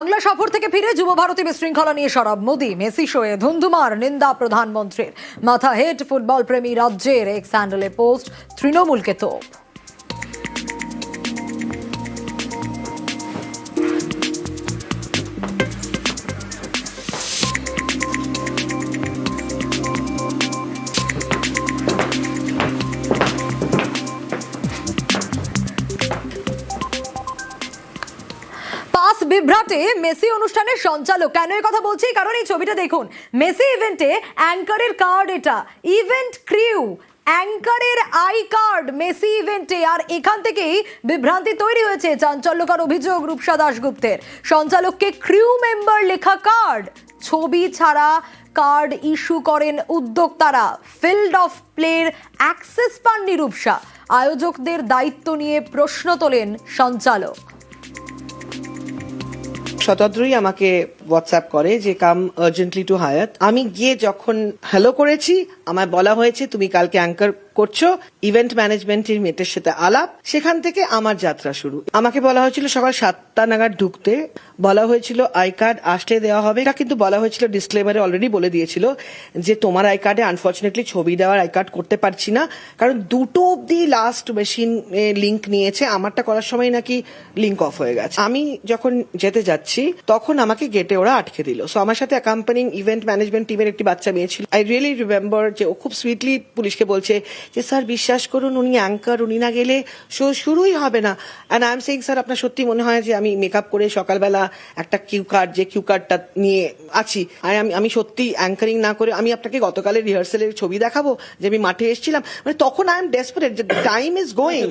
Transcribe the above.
বাংলা সফর থেকে ফিরে যুব ভারতী বিশৃঙ্খলা নিয়ে সরব মোদি। মেসি শোয়ে ধুন্ধুমার নিন্দা প্রধানমন্ত্রীর। মাথা হেট ফুটবল প্রেমী রাজ্যের এক্স হ্যান্ডেলে পোস্ট, তৃণমূলকে তোপ। পাস বিভ্রাটে মেসি অনুষ্ঠানের সঞ্চালক। কেন এই কথা বলছি? কারণ এই ছবিটা দেখুন, মেসি ইভেন্টে অ্যাঙ্কারের কার্ড, এটা ইভেন্ট ক্রিউ অ্যাঙ্কারের আই কার্ড মেসি ইভেন্টে। আর এখান থেকেই বিভ্রান্তি তৈরি হয়েছে। চাঞ্চল্যকর অভিযোগ রূপসা দাশগুপ্তের। সঞ্চালককে ক্রিউ মেম্বার লেখা কার্ড, ছবি ছাড়া কার্ড ইস্যু করেন উদ্যোক্তারা। ফিল্ড অফ প্লের অ্যাক্সেস পাননি রূপসা। আয়োজকদের দায়িত্ব নিয়ে প্রশ্ন তোলেন সঞ্চালক। শতাদ্রই আমাকে হোয়াটসঅ্যাপ করে যে কাম আর্জেন্টলি টু হায়াত। আমি গিয়ে যখন হ্যালো করেছি, আমায় বলা হয়েছে তুমি কালকে অ্যাঙ্কার করছো, ইভেন্ট ম্যানেজমেন্ট মেটের সাথে আলাপ। সেখান থেকে আমার যাত্রা শুরু। আমাকে বলা হয়েছিল সকাল 7টা নাগাদ ঢুকতে, বলা হয়েছিল আই কার্ড আসতে দেওয়া হবে। এটা কিন্তু বলা হয়েছিল, ডিসক্লেমারে অলরেডি বলে দিয়েছিল যে তোমার আই কার্ডে আনফর্চুনেটলি ছবি দেওয়ার আই কার্ড করতে পারছি না, কারণ দুটো অব্দি লাস্ট মেশিন লিঙ্ক নিয়েছে। আমারটা করার সময় নাকি লিঙ্ক অফ হয়ে গেছে। আমি যখন যেতে যাচ্ছি তখন আমাকে গেটে ওরা আটকে দিল। সো আমার সাথে অ্যাকাম্পানিং ইভেন্ট ম্যানেজমেন্ট টিমের একটি বাচ্চা মেয়ে ছিল। আই রিয়েলি রিমেম্বার যে ও খুব সুইটলি পুলিশকে বলছে যে স্যার বিশ্বাস করুন, উনি অ্যাঙ্কার, উনি না গেলে শো শুরুই হবে না। And I am saying sir আপনার সত্যি মনে হয় যে আমি মেকআপ করে সকালবেলা একটা কিউ কার্ড, যে কিউ কার্ডটা নিয়ে আছি, আর আমি সত্যি অ্যাঙ্কারিং না করে আমি আপনাকে গতকালের রিহার্সালের ছবি দেখাবো যে আমি মাঠে এসেছিলাম। মানে তখন আই এম ডেসপারেট যে টাইম ইজ গোয়িং।